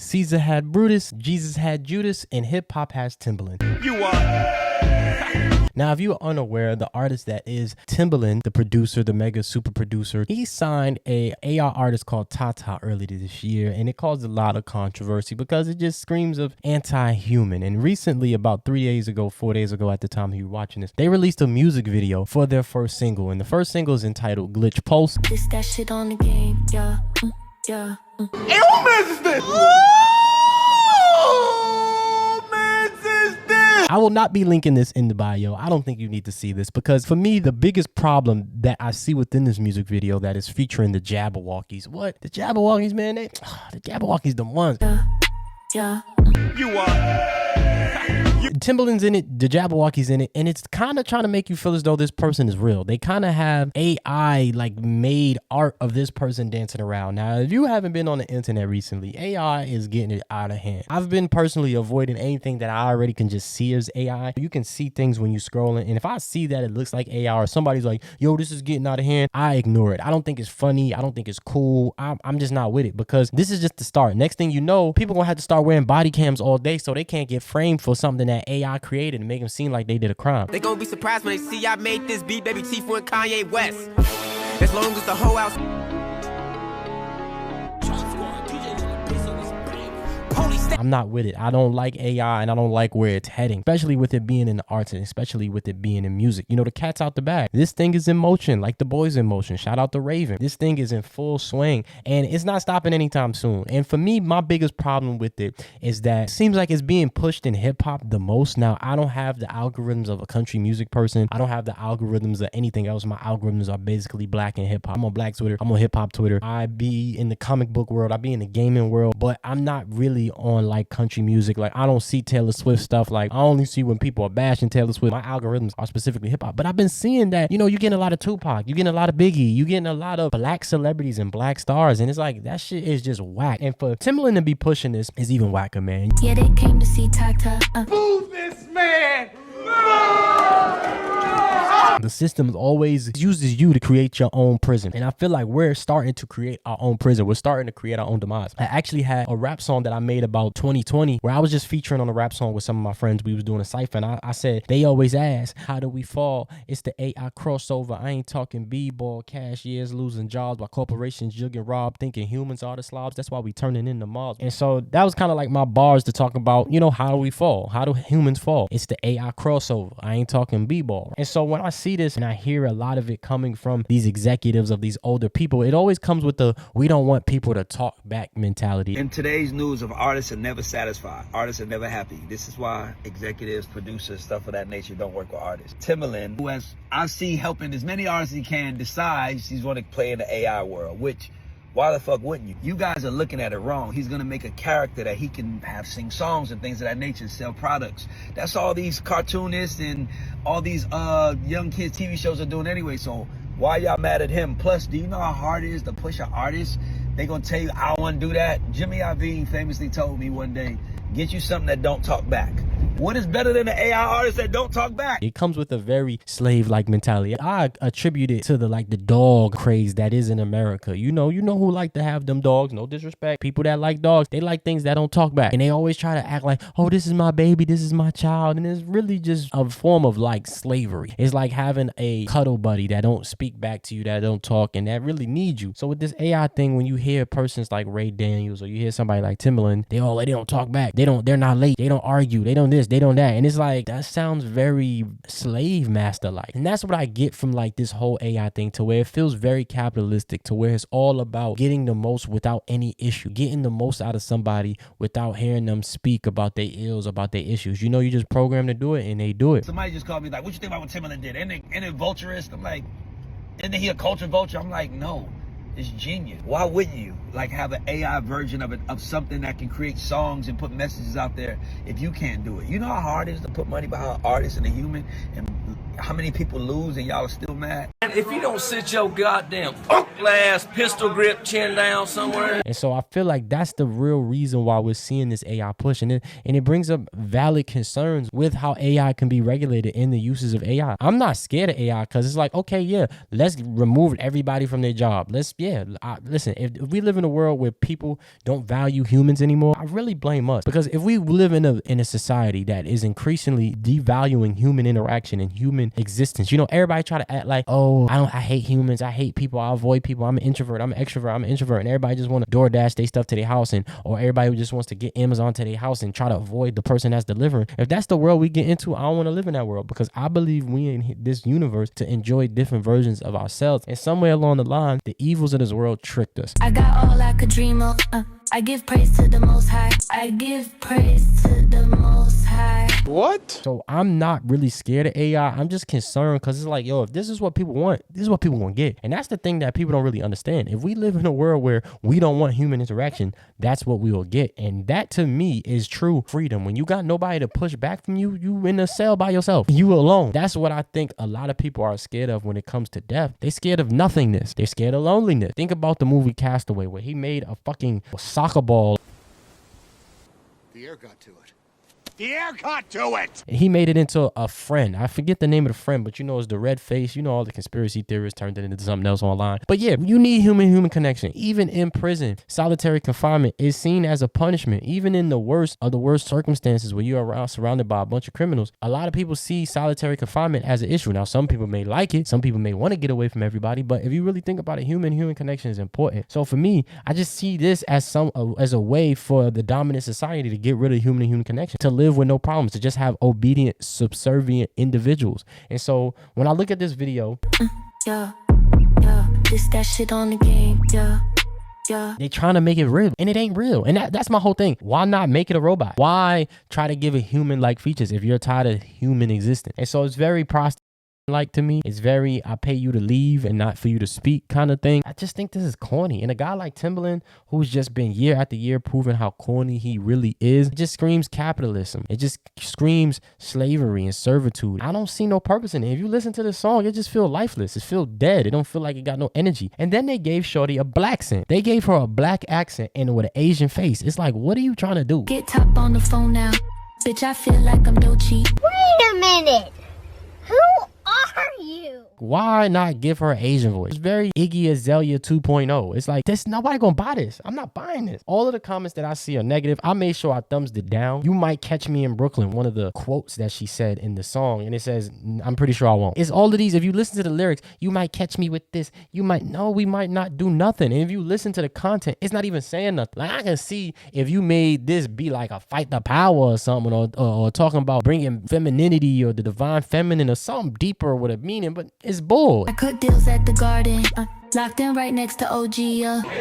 Caesar had Brutus, Jesus had Judas, and hip hop has Timbaland. You are. Now, if you are unaware, the artist that is Timbaland, the producer, the mega super producer, he signed a AR artist called Tata earlier this year, and it caused a lot of controversy because it just screams of anti-human. And recently, about 4 days ago at the time you were watching this, they released a music video for their first single, and the first single is entitled Glitch Pulse. This that shit on the game, yeah, yeah. Hey, who mans is this? I will not be linking this in the bio. I don't think you need to see this because for me, the biggest problem that I see within this music video that is featuring the Jabberwockies. What? The Jabberwockies, man? The Jabberwockies, the ones. Yeah. You are. Timbaland's in it, the Jabberwockies in it, and it's kind of trying to make you feel as though this person is real. They kind of have AI like made art of this person dancing around. Now, if you haven't been on the internet recently, AI is getting it out of hand. I've been personally avoiding anything that I already can just see as AI. You can see things when you scrolling, and if I see that it looks like AI or somebody's like, yo, this is getting out of hand, I ignore it. I don't think it's funny. I don't think it's cool. I'm just not with it because this is just the start. Next thing you know, people gonna have to start wearing body cams all day so they can't get framed for something that AI created and make them seem like they did a crime. They gonna be surprised when they see I made this beat, baby Chief and Kanye West. As long as the whole house. I'm not with it. I don't like AI and I don't like where it's heading, especially with it being in the arts and especially with it being in music. You know, the cat's out the bag. This thing is in motion, like the boys in motion. Shout out to Raven. This thing is in full swing and it's not stopping anytime soon. And for me, my biggest problem with it is that it seems like it's being pushed in hip hop the most. Now, I don't have the algorithms of a country music person. I don't have the algorithms of anything else. My algorithms are basically black and hip hop. I'm on Black Twitter. I'm on hip hop Twitter. I be in the comic book world. I be in the gaming world, but I'm not really on like country music. Like I don't see Taylor Swift stuff. Like I only see when people are bashing Taylor Swift. My algorithms are specifically hip hop, but I've been seeing that, you know, you're getting a lot of Tupac, you're getting a lot of Biggie, you're getting a lot of black celebrities and black stars, and it's like that shit is just whack. And for Timbaland to be pushing this is even whacker, man. Yeah, they came to see Tata. Move this man. The system always uses you to create your own prison. And I feel like we're starting to create our own prison. We're starting to create our own demise. I actually had a rap song that I made about 2020 where I was just featuring on a rap song with some of my friends. We was doing a cypher and I said, they always ask, how do we fall? It's the AI crossover. I ain't talking b-ball, cashiers losing jobs while corporations jugging rob, thinking humans are the slobs. That's why we turning into mobs. And so that was kind of like my bars to talk about, you know, how do we fall? How do humans fall? It's the AI crossover. I ain't talking b-ball. And so when I see this and I hear a lot of it coming from these executives of these older people, it always comes with the we don't want people to talk back mentality. In today's news of artists are never satisfied, artists are never happy. This is why executives, producers, stuff of that nature don't work with artists. Timbaland, who has I see helping as many artists as he can, decides he's going to play in the AI world, which why the fuck wouldn't you? You guys are looking at it wrong. He's going to make a character that he can have sing songs and things of that nature, sell products. That's all these cartoonists and all these young kids TV shows are doing anyway. So why y'all mad at him? Plus, do you know how hard it is to push an artist? They going to tell you, I don't want to do that. Jimmy Iovine famously told me one day, get you something that don't talk back. What is better than an AI artist that don't talk back? It comes with a very slave-like mentality. I attribute it to the dog craze that is in America. You know who like to have them dogs, no disrespect. People that like dogs, they like things that don't talk back. And they always try to act like, oh, this is my baby, this is my child. And it's really just a form of like slavery. It's like having a cuddle buddy that don't speak back to you, that don't talk, and that really needs you. So with this AI thing, when you hear persons like Ray Daniels or you hear somebody like Timbaland, they don't talk back. They're not late. They don't argue. They don't this. They don't that. And it's like, that sounds very slave master like. And that's what I get from like this whole AI thing, to where it feels very capitalistic, to where it's all about getting the most without any issue, getting the most out of somebody without hearing them speak about their ills, about their issues. You know, you just program to do it and they do it. Somebody just called me like, what you think about what Timbaland did? Isn't it vulturist? I'm like, isn't he a culture vulture? I'm like, no. It's genius. Why wouldn't you like have an AI version of it, of something that can create songs and put messages out there if you can't do it? You know how hard it is to put money behind an artist and a human and how many people lose and y'all are still mad? And if you don't sit your goddamn ass pistol grip chin down somewhere. And so I feel like that's the real reason why we're seeing this AI push. And it brings up valid concerns with how AI can be regulated in the uses of AI. I'm not scared of AI because it's like, okay, yeah, let's remove everybody from their job. Listen, if we live in a world where people don't value humans anymore, I really blame us. Because if we live in a society that is increasingly devaluing human interaction and human existence, everybody try to act like, oh, I hate humans, I hate people, I avoid people, I'm an introvert, I'm an extrovert, I'm an introvert, and everybody just want to DoorDash their stuff to their house, or everybody just wants to get Amazon to their house and try to avoid the person that's delivering. If that's the world we get into, I don't want to live in that world, because I believe we in this universe to enjoy different versions of ourselves, and somewhere along the line, the evils of this world tricked us. I got all I could dream of. I give praise to the Most High. I give praise to the Most High. What? So I'm not really scared of AI. I'm just concerned because it's like, yo, if this is what people want, this is what people want to get. And that's the thing that people don't really understand. If we live in a world where we don't want human interaction, that's what we will get. And that to me is true freedom. When you got nobody to push back from you, you in a cell by yourself. You alone. That's what I think a lot of people are scared of when it comes to death. They're scared of nothingness. They're scared of loneliness. Think about the movie Castaway, where he made a fucking soccer ball. The air got to it. The air got to it! And he made it into a friend. I forget the name of the friend, but it's the red face. All the conspiracy theorists turned it into something else online. But yeah, you need human connection. Even in prison, solitary confinement is seen as a punishment. Even in the worst of the worst circumstances where you are surrounded by a bunch of criminals, a lot of people see solitary confinement as an issue. Now, some people may like it. Some people may want to get away from everybody. But if you really think about it, human connection is important. So for me, I just see this as a way for the dominant society to get rid of human connection, to live with no problems, to just have obedient, subservient individuals. And so when I look at this video, Yeah, this that shit on the game. Yeah. they trying to make it real, and it ain't real. And that's my whole thing. Why not make it a robot? Why try to give it human-like features if you're tired of human existence? And so it's very like to me. It's very, I pay you to leave and not for you to speak kind of thing. I just think this is corny. And a guy like Timbaland, who's just been year after year proving how corny he really is, it just screams capitalism. It just screams slavery and servitude. I don't see no purpose in it. If you listen to this song, it just feel lifeless. It feel dead. It don't feel like it got no energy. And then they gave Shorty a black accent. They gave her a black accent and with an Asian face. It's like, what are you trying to do? Get top on the phone now. Bitch, I feel like I'm Dochi. Wait a minute. Who are you? Why not give her an Asian voice? It's very Iggy Azalea 2.0. It's like, this, nobody gonna buy this. I'm not buying this. All of the comments that I see are negative. I made sure I thumbs it down. You might catch me in Brooklyn. One of the quotes that she said in the song, and it says, I'm pretty sure I won't. It's all of these. If you listen to the lyrics, you might catch me with this. You might, no, we might not do nothing. And if you listen to the content, it's not even saying nothing. Like, I can see if you made this be like a fight the power or something, or talking about bringing femininity or the divine feminine or something deeper with a meaning, but it's bull. I cut deals at the garden. Locked in right next to OG,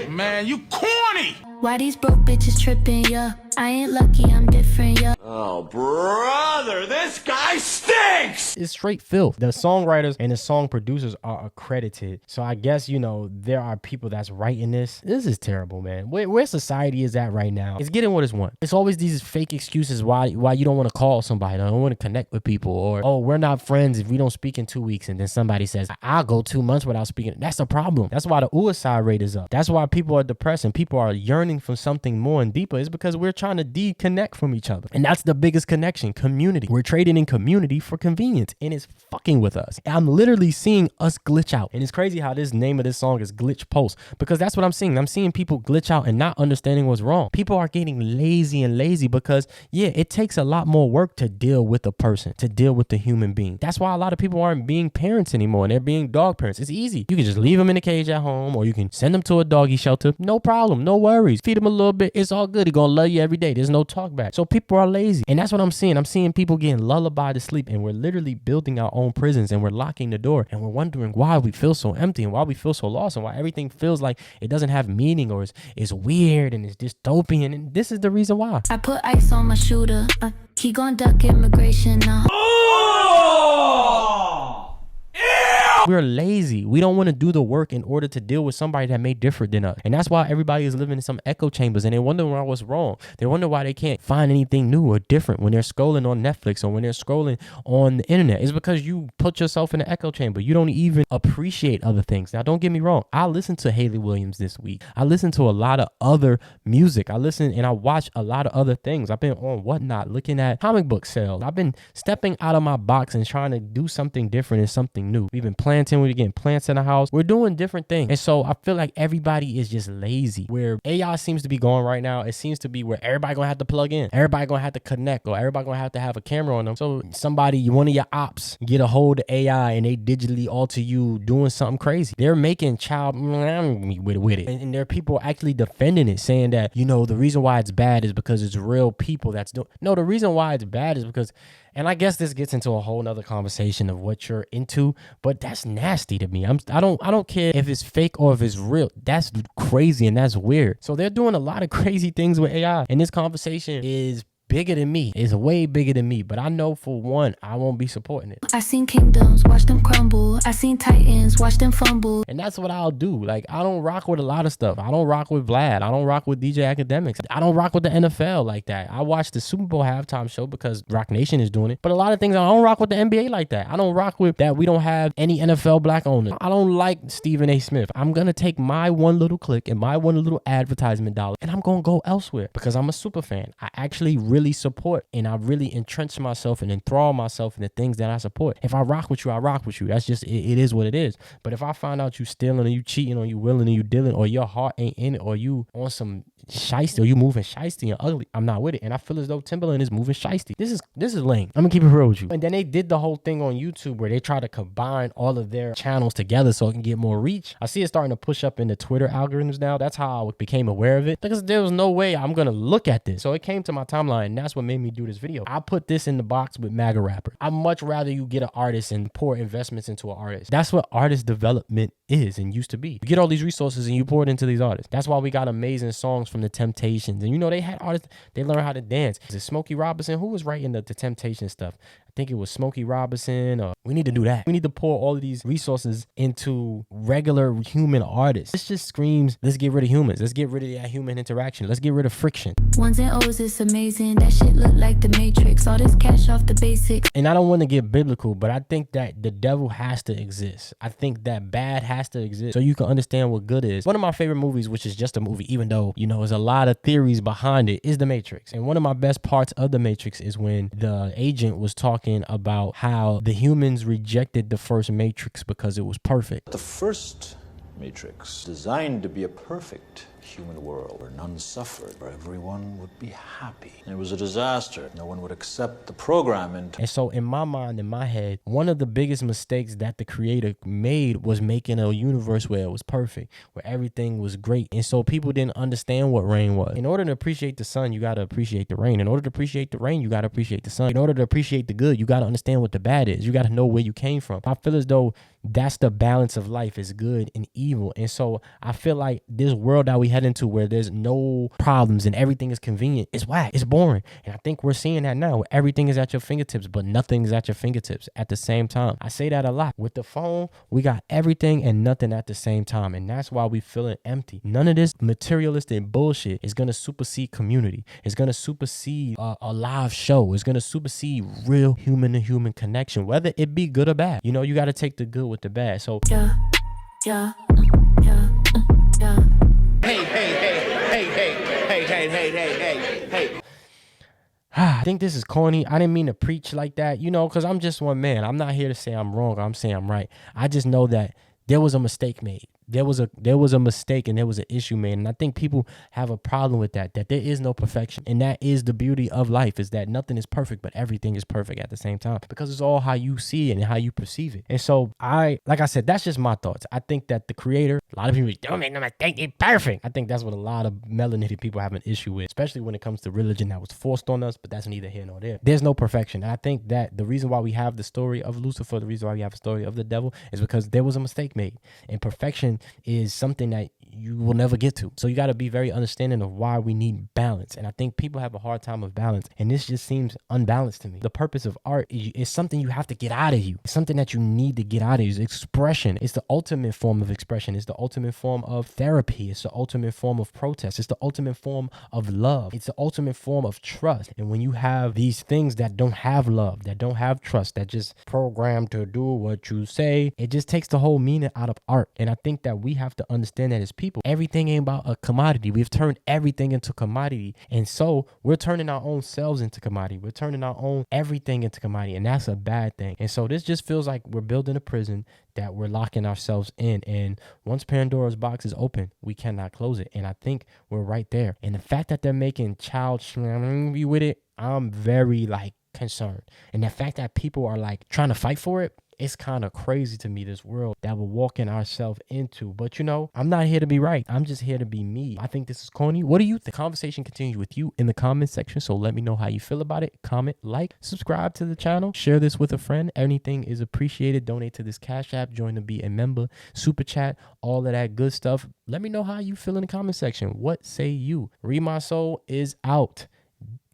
Man, you corny! Why these broke bitches tripping, yeah? I ain't lucky, I'm different, yeah. Oh, brother, this guy stinks! It's straight filth. The songwriters and the song producers are accredited. So I guess, there are people that's writing this. This is terrible, man. Where society is at right now, it's getting what it's want. It's always these fake excuses why you don't want to call somebody. I don't want to connect with people. Or, oh, we're not friends if we don't speak in 2 weeks. And then somebody says, I'll go 2 months without speaking. That's the problem. That's why the suicide rate is up. That's why people are depressed and people are yearning for something more and deeper. Is because we're trying to disconnect from each other. And that's the biggest connection, community. We're trading in community for convenience, and it's fucking with us. I'm literally seeing us glitch out. And it's crazy how this name of this song is Glitch Post, because that's what I'm seeing. I'm seeing people glitch out and not understanding what's wrong. People are getting lazy because, yeah, it takes a lot more work to deal with a person, to deal with the human being. That's why a lot of people aren't being parents anymore, and they're being dog parents. It's easy. You can just leave them in a cage at home, or you can send them to a doggy shelter. No problem. No worries. Feed them a little bit. It's all good. They're going to love you every day. There's no talk back. So people are lazy. And that's what I'm seeing. I'm seeing people getting lullabied to sleep, and we're literally building our own prisons, and we're locking the door, and we're wondering why we feel so empty and why we feel so lost and why everything feels like it doesn't have meaning or it's weird and it's dystopian. And this is the reason why. I put ice on my shooter. He gon' duck immigration now. We're lazy. We don't want to do the work in order to deal with somebody that may differ than us. And that's why everybody is living in some echo chambers and they wonder why what's wrong. They wonder why they can't find anything new or different when they're scrolling on Netflix or when they're scrolling on the internet. It's because you put yourself in an echo chamber. You don't even appreciate other things. Now, don't get me wrong. I listened to Haley Williams this week. I listened to a lot of other music. I listen and I watch a lot of other things. I've been on Whatnot looking at comic book sales. I've been stepping out of my box and trying to do something different and something new. We've been planting. We're getting plants in the house. We're doing different things. And so I feel like everybody is just lazy. Where AI seems to be going right now, it seems to be where everybody gonna have to plug in. Everybody gonna have to connect, or everybody gonna have a camera on them. So somebody, one of your ops, get a hold of AI and they digitally alter you doing something crazy. They're making child with it. And there are people actually defending it, saying that, you know, the reason why it's bad is because it's real people that's doing. No, the reason why it's bad is because, and I guess this gets into a whole nother conversation of what you're into, but that's nasty to me. I don't care if it's fake or if it's real. That's crazy and that's weird. So they're doing a lot of crazy things with AI, and this conversation is bigger than me. It's way bigger than me. But I know for one, I won't be supporting it. I seen kingdoms, watch them crumble. I seen titans, watch them fumble. And that's what I'll do. Like, I don't rock with a lot of stuff. I don't rock with Vlad. I don't rock with DJ Academics. I don't rock with the NFL like that. I watch the Super Bowl halftime show because Rock Nation is doing it. But a lot of things, I don't rock with the NBA like that. I don't rock with that we don't have any NFL black owners. I don't like Stephen A. Smith. I'm going to take my one little click and my one little advertisement dollar and I'm going to go elsewhere because I'm a super fan. I actually really support and I really entrench myself and enthrall myself in the things that I support. If I rock with you, I rock with you. That's just, it is what it is. But if I find out you stealing or you cheating or you willing or you dealing or your heart ain't in it or you on some shiesty or you moving shiesty and ugly, I'm not with it. And I feel as though Timbaland is moving shiesty. This is lame. I'm gonna keep it real with you. And then they did the whole thing on YouTube where they try to combine all of their channels together so it can get more reach. I see it starting to push up in the Twitter algorithms now. That's how I became aware of it because there was no way I'm gonna look at this. So it came to my timeline and that's what made me do this video. I put this in the box with MAGA rapper. I'd much rather you get an artist and pour investments into an artist. That's what artist development is and used to be. You get all these resources and you pour it into these artists. That's why we got amazing songs from the Temptations. And you know, they had artists, they learned how to dance. Is it Smokey Robinson? Who was writing the Temptation stuff? I think it was Smokey Robinson. We need to do that. We need to pour all of these resources into regular human artists. This just screams, let's get rid of humans. Let's get rid of that human interaction. Let's get rid of friction. Ones and O's, it's amazing. That shit look like the Matrix. All this cash off the basics. And I don't want to get biblical, but I think that the devil has to exist. I think that bad has to exist so you can understand what good is. One of my favorite movies, which is just a movie, even though, you know, there's a lot of theories behind it, is The Matrix. And one of my best parts of The Matrix is when the agent was talking about how the humans rejected the first Matrix because it was perfect. The first Matrix, designed to be a perfect human world where none suffered, where everyone would be happy. And it was a disaster. No one would accept the program. And so in my mind, in my head, one of the biggest mistakes that the creator made was making a universe where it was perfect, where everything was great. And so people didn't understand what rain was. In order to appreciate the sun, you got to appreciate the rain. In order to appreciate the rain, you got to appreciate the sun. In order to appreciate the good, you got to understand what the bad is. You got to know where you came from. I feel as though that's the balance of life, is good and evil. And so I feel like this world that we head into where there's no problems and everything is convenient, it's whack, it's boring. And I think we're seeing that now, where everything is at your fingertips, but nothing is at your fingertips at the same time. I say that a lot. With the phone, we got everything and nothing at the same time. And that's why we feeling empty. None of this materialistic bullshit is going to supersede community. It's going to supersede a live show. It's going to supersede real human to human connection, whether it be good or bad. You know, you got to take the good with the bad. So Yeah. Hey. I think this is corny. I didn't mean to preach like that, you know, because I'm just one man. I'm not here to say I'm wrong. I'm saying I'm right. I just know that there was a mistake made. There was a mistake and there was an issue made. And I think people have a problem with that there is no perfection. And that is the beauty of life, is that nothing is perfect, but everything is perfect at the same time, because it's all how you see it and how you perceive it. And so like I said, that's just my thoughts. I think that the creator, a lot of people don't make no mistake, it's perfect. I think that's what a lot of melanated people have an issue with, especially when it comes to religion that was forced on us, but that's neither here nor there. There's no perfection. And I think that the reason why we have the story of Lucifer, the reason why we have the story of the devil, is because there was a mistake made. And perfection is something that you will never get to. So you got to be very understanding of why we need balance. And I think people have a hard time of balance. And this just seems unbalanced to me. The purpose of art is something you have to get out of you. It's something that you need to get out of you. It's expression. It's the ultimate form of expression. It's the ultimate form of therapy. It's the ultimate form of protest. It's the ultimate form of love. It's the ultimate form of trust. And when you have these things that don't have love, that don't have trust, that just programmed to do what you say, it just takes the whole meaning out of art. And I think that we have to understand that as people, everything ain't about a commodity. We've turned everything into commodity. And so we're turning our own selves into commodity. We're turning our own everything into commodity. And that's a bad thing. And so this just feels like we're building a prison that we're locking ourselves in. And once Pandora's box is open, we cannot close it. And I think we're right there. And the fact that they're making child with it, I'm very concerned. And the fact that people are trying to fight for it, it's kind of crazy to me, this world that we're walking ourselves into. But I'm not here to be right. I'm just here to be me. I think this is corny. What do you think? The conversation continues with you in the comment section. So let me know how you feel about it. Comment, subscribe to the channel, share this with a friend. Anything is appreciated. Donate to this Cash App, join to be a member, super chat, all of that good stuff. Let me know how you feel in the comment section. What say you? Read My Soul is out.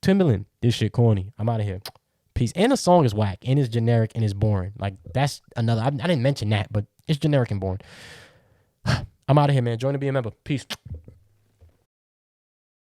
Timbaland, this shit corny. I'm out of here. Peace. And the song is whack, and it's generic, and it's boring. That's another. I didn't mention that, but it's generic and boring. I'm out of here, man. Join to be a member. Peace.